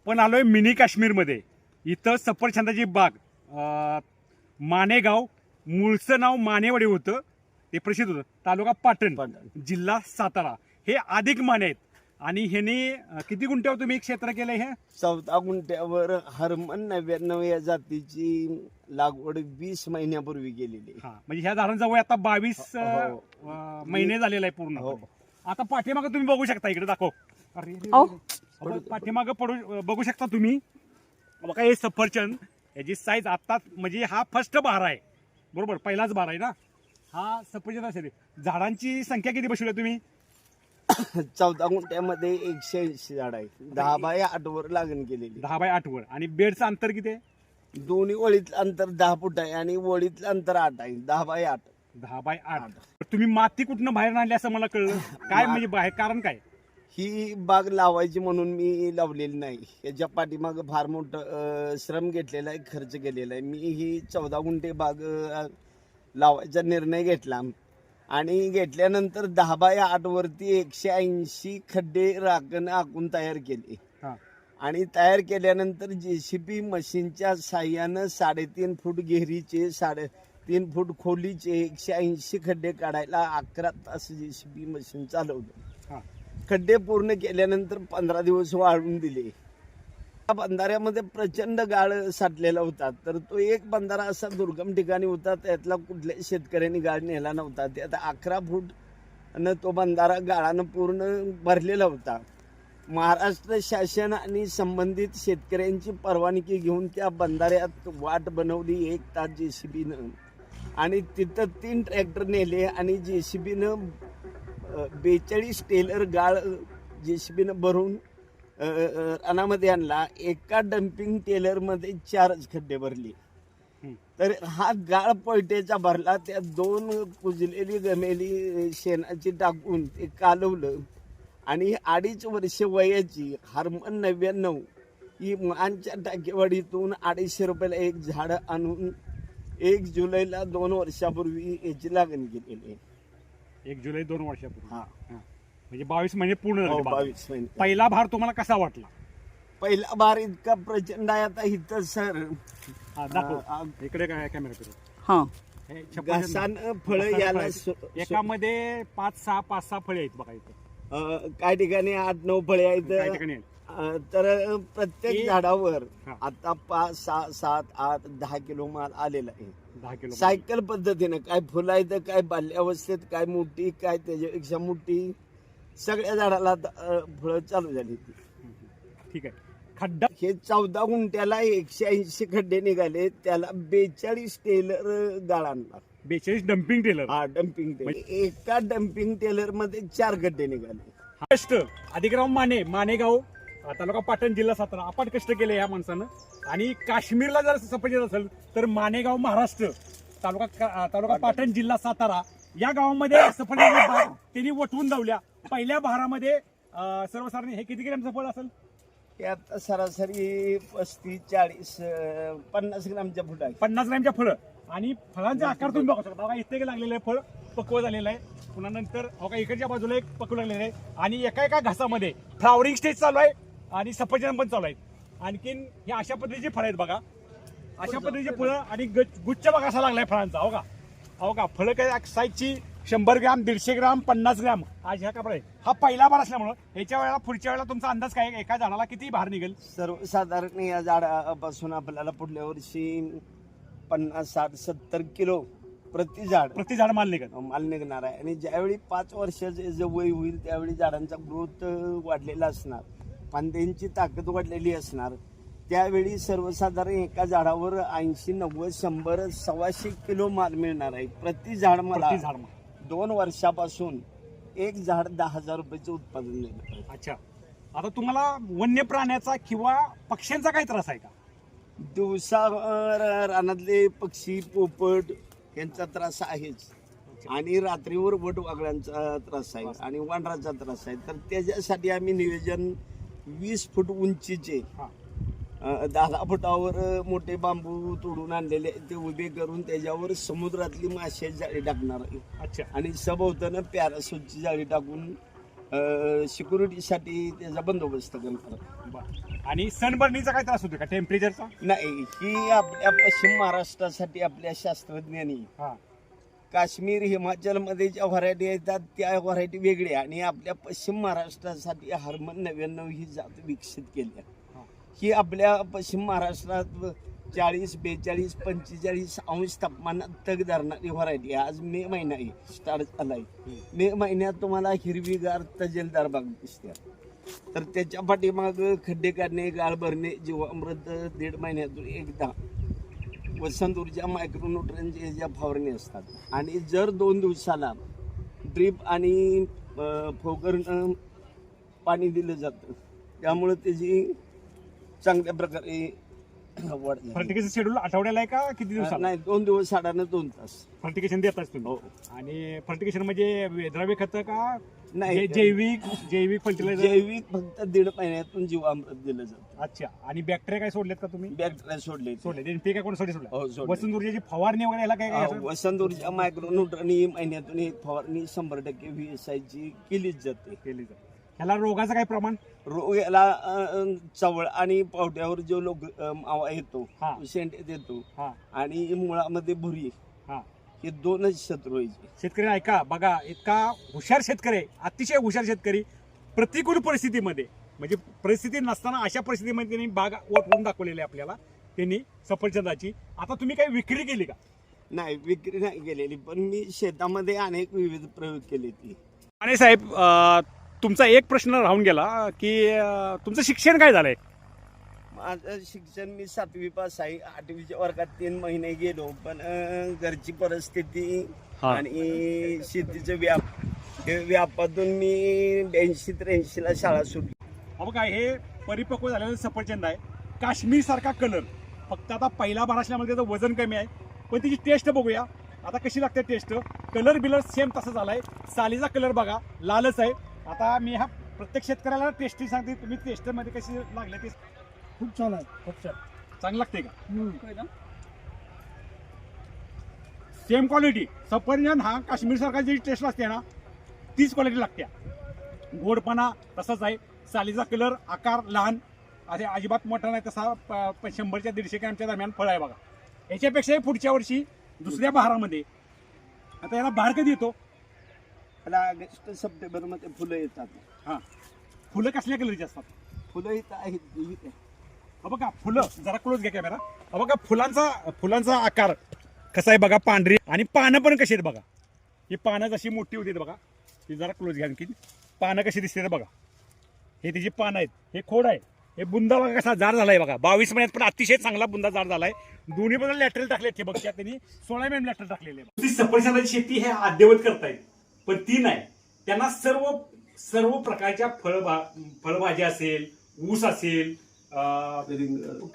आपण आलोय मिनी काश्मीरमध्ये. इथं सफरचंदाची बाग, मानेगाव, मूळचं नाव मानेवाडी होतं, ते प्रसिद्ध होतं. तालुका पाटण, जिल्हा सातारा. हे अधिक माने आहेत. आणि ह्याने किती गुंठ्यावर तुम्ही क्षेत्र केलंय? हे 14 गुंठ्यावर हरमन 99 या जातीची लागवड 20 महिन्यापूर्वी केलेली. हा, म्हणजे ह्या झाडांचा वय आता 22 महिने झालेला आहे पूर्ण. आता पाठीमागं तुम्ही बघू शकता, इकडे दाखव. पाठीमागं बघू शकता तुम्ही. बघा हे सफरचंद, याची साईज आता म्हणजे हा फर्स्ट बहार आहे, बरोबर, पहिलाच बहार आहे ना हा सफरचंद असेल. झाडांची संख्या किती बसवली तुम्ही? 14 गुंठ्यामध्ये 180 झाड आहे. 10 बाय 8 वर लागण केलेली. 10 बाय 8 वर. आणि बेडचं अंतर किती आहे? दोन्ही वळीतलं अंतर 10 फूट आहे आणि वळीतलं अंतर 8 आहे. 10 बाय 8. 10 बाय 8. तुम्ही माती कुठनं बाहेर आणली असं मला कळलं. काय म्हणजे बाहेर कारण काय? ही बाग लावायची म्हणून मी लावलेली नाही. याच्या पाठीमागं फार मोठं श्रम घेतलेला आहे, खर्च केलेला आहे. मी ही 14 गुंठे बाग लावायचा निर्णय घेतला आणि घेतल्यानंतर 10 बाय 8 वरती 180 खड्डे राखण आखून तयार केले. आणि तयार केल्यानंतर JCB मशीनच्या साह्यानं 3.5 फूट घेरीचे, 3.5 फूट खोलीचे 180 खड्डे काढायला 11 तास JCB मशीन चालवलं. खड्डे पूर्ण केल्यानंतर 15 दिवस वाळून दिले. त्या बंधाऱ्यामध्ये प्रचंड गाळ साठलेला होता. तर तो एक बंधारा असा दुर्गम ठिकाणी होता, त्यातला कुठल्याही शेतकऱ्यांनी गाळ नेला नव्हता. त्यात 11 फूट तो बंधारा गाळानं पूर्ण भरलेला होता. महाराष्ट्र शासन आणि संबंधित शेतकऱ्यांची परवानगी घेऊन त्या बंधाऱ्यात वाट बनवली 1 तास JCBनं. आणि तिथं 3 ट्रॅक्टर नेले आणि JCBनं 42 टेलर गाळ JCBनं भरून रानामध्ये आणला. एका डम्पिंग टेलरमध्ये 4 खड्डे भरले. तर हा गाळ पळटेचा भरला. त्या 2 कुजलेली गमेली शेणाची टाकून ते कालवलं. आणि 2.5 वर्ष वयाची हरमन 99 ही मानच्या टाकेवाडीतून 250 रुपयाला एक झाड आणून 1 जुलैला 2 वर्षापूर्वी याची लागण केलेली. 1 जुलै 2 वर्षापूर्वी. म्हणजे 22 महिने पूर्ण झाले. 22 महिने. पहिला भार तुम्हाला कसा वाटला? पहिला भार इतका प्रचंड आहे. आता इथं सर इकडे काय कॅमेरा करू. घासानं फळं याला एकामध्ये 5-6 फळे आहेत बघा इथं. काही ठिकाणी 8-9 फळे आहेत. काही ठिकाणी तर प्रत्येक झाडावर आता 5, 6, 7, 8, 10 किलो माल आलेला आहे. 10 किलो सायकल पद्धतीनं, काय फुलं आहेत, काय बाल्यावस्थेत, काय मोठी, काय त्याच्यापेक्षा मोठी, सगळ्या झाडाला फळं चालू झाली. ठीक आहे. खड्डा हे 14 गुंठ्याला 180 खड्डे निघाले. त्याला 42 टेलर गाळ आणला. 42 डम्पिंग टेलर. हा, डम्पिंग टेलर. एका डम्पिंग टेलर मध्ये 4 खड्डे निघाले. कष्ट अधिकराम माने, मानेगाव, तालुका पाटण, जिल्हा सातारा. आपण कष्ट केले या माणसानं. आणि काश्मीरला जर सफरचंद असेल तर मानेगाव, महाराष्ट्र, तालुका पाटण, जिल्हा सातारा या गावामध्ये सफरचंद बाग त्यांनी वटवून लावल्या. पहिल्या बहारामध्ये सर्वसाधारण हे किती ग्रॅमचं फळ असेल? हे आता सरासरी 35-40-50 ग्रामच्या फुट आहे. 50 ग्रॅमच्या फळं. आणि फळांचे आकार तुम्ही बघू शकता. बघा इथे लागलेलं आहे, फळ पक्व झालेलं आहे. पुन्हा नंतर बघा इकडच्या बाजूला एक पक्व लागलेलं आहे. आणि एका घासामध्ये फ्लावरिंग स्टेज चालू आहे आणि सफरचंद पण चालू आहेत. आणखीन हे अशा पद्धतीची फळं आहेत बघा. अशा पद्धतीची फळं आणि गुच्छ बघा कसा लागलाय फळांचा. हो का फळं काय साईजची 100 ग्रॅम, 150 ग्रॅम, 50 ग्रॅम. आज ह्या कापड आहे. हा पहिला भार असल्यामुळं ह्याच्या वेळेला पुढच्या वेळेला तुमचा अंदाज काय, एका झाडाला किती भार निघेल? सर्वसाधारण या झाडापासून आपल्याला पुढल्या वर्षी 50, 60, 70 किलो प्रति झाड माल निघणार आहे. आणि ज्यावेळी 5 वर्षाचे जे वय होईल त्यावेळी झाडांचा ग्रोथ वाढलेला असणार, फांद्यांची ताकद वाढलेली असणार. त्यावेळी सर्वसाधारण एका झाडावर 80, 90, 100, 125 किलो माल मिळणार आहे प्रति झाड. मला 2 वर्षापासून एक झाड 10,000 रुपयाचं उत्पादन देणार. अच्छा. आता तुम्हाला वन्य प्राण्याचा किंवा पक्ष्यांचा काय त्रास आहे का? दिवसा रानातले पक्षी, पोपट यांचा त्रास आहेच. आणि रात्रीवर वटवाघळांचा त्रास आहे आणि वानराचा त्रास आहे. तर त्याच्यासाठी आम्ही नियोजन 20 फूट उंचीचे 10 फुटावर मोठे बांबू तोडून आणलेले ते उभे करून त्याच्यावर समुद्रातली माशाची जाळी टाकणार आहे. अच्छा. आणि सभोवतानं पॅरासूटची जाळी टाकून सिक्युरिटीसाठी त्याचा बंदोबस्त करणार. आणि सनबर्निंगचा काय त्रास होतो का टेम्परेचरचा? नाही, ही आपल्या पश्चिम महाराष्ट्रासाठी आपल्या शास्त्रज्ञांनी हा काश्मीर हिमाचलमध्ये ज्या व्हरायटी येतात त्या व्हरायटी वेगळ्या आणि आपल्या पश्चिम महाराष्ट्रासाठी हार्मन 99 ही जात विकसित केली आहे. हा. ही आपल्या पश्चिम महाराष्ट्रात 40, 42, 45 अंश तापमानात तग धरणारी व्हरायटी आहे. आज मे महिना आहे, स्टार्ट झालाय. मे महिन्यात तुम्हाला हिरवीगार तजेलदार बाग दिसते. तर त्याच्या पाठीमाग खड्डे काढणे, गाळ भरणे, जीवामृत 1.5 महिन्यातून एकदा, वसंत ऊर्जा, मायक्रोन्यूट्रनचे ज्या फवारणी असतात. आणि जर 2 दिवसाला ड्रीप आणि फोगरनं पाणी दिलं जातं, त्यामुळं त्याची चांगल्या प्रकारे वाढ झाली. फर्टिगेशन शेड्यूल आठवड्याला आहे का किती दिवसाला? नाही, 2 दिवस साधारण 2 तास फर्टिगेशन देताच तुम्ही? हो. आणि फर्टिगेशन म्हणजे द्रव्य खत का नाही, जैविक फर्टिलायझर? जैविक फक्त 1.5 महिन्यातून जीवामृत दिलं जातं. अच्छा. आणि बॅक्टेरिया काय सोडलेत का तुम्ही? बॅक्टेरिया सोडले. ते काय कोणासाठी हो, सोडलं? सोडले. वसंत ऊर्जेची फवारणी वगैरे याला काय काय असं? वसंत ऊर्जा, मायक्रोन्यूट्रन ही महिन्यातून एक फवारणी 100% VSI ची केलीच जाते. केली जाते. ह्याला रोगाचं काय प्रमाण? रोग याला चवळ आणि पावट्यावर जो लोक मावा येतो, हा. शेंड्यात येतो हा आणि मुळामध्ये भुरी, हा. हे 2च शत्रू व्हायचे. शेतकरी ऐका बघा, इतका हुशार शेतकरी, अतिशय हुशार शेतकरी, प्रतिकूल परिस्थितीमध्ये म्हणजे परिस्थिती नसताना अशा परिस्थितीमध्ये त्यांनी बाग ओळखून दाखवलेली आहे आपल्याला त्यांनी सफरचंदाची. आता तुम्ही काही विक्री केली का? नाही, विक्री नाही केलेली, पण मी शेतामध्ये अनेक विविध प्रयोग केले. ती आणि साहेब, तुमचा एक प्रश्न राहून गेला की तुमचं शिक्षण काय झालंय? माझं शिक्षण मी 7वी पास आहे. 8वीच्या वर्गात 3 महिने गेलो, पण घरची परिस्थिती हा. आणि शेतीचं व्यापातून मी 82-83 ला शाळा सुटली. अहो काय, हे परिपक्व झालेलं सफरचंद आहे, काश्मीर सारखा कलर. फक्त आता पहिला भार असल्यामुळे त्याचं वजन कमी आहे, पण त्याची टेस्ट बघूया आता कशी लागते. टेस्ट कलर बिलर सेम तसा झालाय. सालीचा कलर बघा, लालच आहे. आता मी हा प्रत्येक शेतकऱ्याला टेस्टी सांगते, तुम्ही टेस्ट मध्ये कशी लागले ते? खूप छान आहे. खूप छान. चांगलं लागते का? हम्म. Same quality. सफरचंद हा काश्मीर सारखा जी टेस्ट असते ना, तीच क्वालिटी लागते. गोडपणा तसाच आहे. सालीचा कलर, आकार लहान, असे अजिबात मोठा नाही. तसा 100 ते 150 ग्रॅमच्या दरम्यान फळ आहे बघा. याच्यापेक्षाही पुढच्या वर्षी दुसऱ्या बहारामध्ये, आता याला बहार कधी येतो? मला ऑगस्ट सप्टेंबर मध्ये फुलं येतात. हा. फुलं कसल्या कलरची असतात? फुलं इथं आहेत. हा बघा फुलं, जरा क्लोज घ्या कॅमेरा. हा बघा फुलांचा आकार कसा आहे बघा, पांढरी. आणि पानं पण कशी आहेत बघा. ही पानं जशी मोठी होती बघा, ही जरा क्लोज घ्या आणखी. पानं कशी दिसते बघा. हे तिची पानं आहेत. हे खोड आहे. हे बुंदा बघा कसा जाड झालाय बघा. 22 महिन्यात पण अतिशय चांगला बुंदा जाड झालाय. दोन्ही पण लॅटरल टाकले ठिबकच्या, त्यांनी 16 mm लॅटरल टाकलेले. ती सफरचंदाची शेती हे अद्ययावत करतायत, पण ती नाही. त्यांना सर्व प्रकारच्या फळभाज्या असेल, ऊस असेल,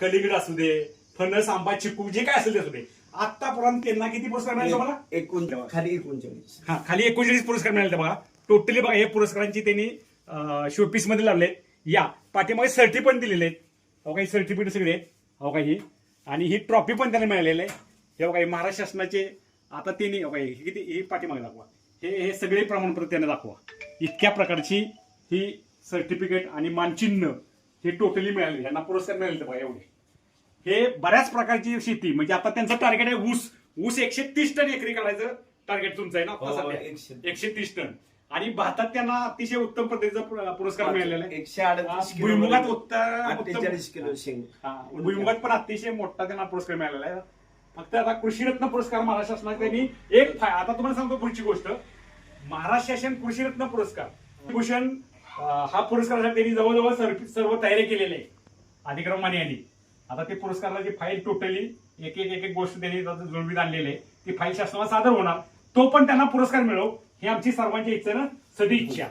कलिंगड असू दे, फणस, आंबा, चिकू, जे काय असेल ते असू दे. आतापर्यंत त्यांना किती पुरस्कार मिळाले तुम्हाला? खाली 39. हा, खाली 39 पुरस्कार मिळाले बघा. टोटली बघा, हे पुरस्कारांची त्यांनी शोपीस मध्ये लावलेत. या पाठीमागे सर्टी पण दिलेले आहेत. अहो काही सर्टिफिकेट सगळे आहेत. अहो काही, आणि ही ट्रॉफी पण त्यांना मिळालेली आहे. हे बघा, महाराष्ट्र शासनाचे. आता त्यांनी किती, ही पाठीमागे दाखवा. हे सगळे प्रमाणपत्र त्यांना दाखवा. इतक्या प्रकारची ही सर्टिफिकेट आणि मानचिन्ह हे टोटली मिळाले. यांना पुरस्कार मिळाले बघा एवढे. हे बऱ्याच प्रकारची शेती, म्हणजे आता त्यांचं टार्गेट आहे ऊस 130 टन एकरी काढायचं टार्गेट तुमचं आहे ना आता सध्या. 130 टन. आणि भातात त्यांना अतिशय उत्तम पद्धतीचा पुरस्कार मिळालेला आहे. 138 भुईमुगात 48 किलो शेंग. भुईमुगात पण अतिशय मोठा त्यांना पुरस्कार मिळालेला आहे. फक्त आता कृषीरत्न पुरस्कार महाराष्ट्र शासनाने त्यांनी आता तुम्हाला सांगतो पुढची गोष्ट. महाराष्ट्र शासन कृषीरत्न पुरस्कार भूषण हा पुरस्कारासाठी त्यांनी जवळजवळ सर्व तयारी केलेली आहे अधिक्रमाने यांनी. आता ते पुरस्काराची फाईल टोटली एक गोष्ट त्यांनी जुळवीत आणलेली आहे. ती फाईल शासनाला सादर होणार. तो पण त्यांना पुरस्कार मिळो ही आमची सर्वांची इच्छा ना, सदिच्छा.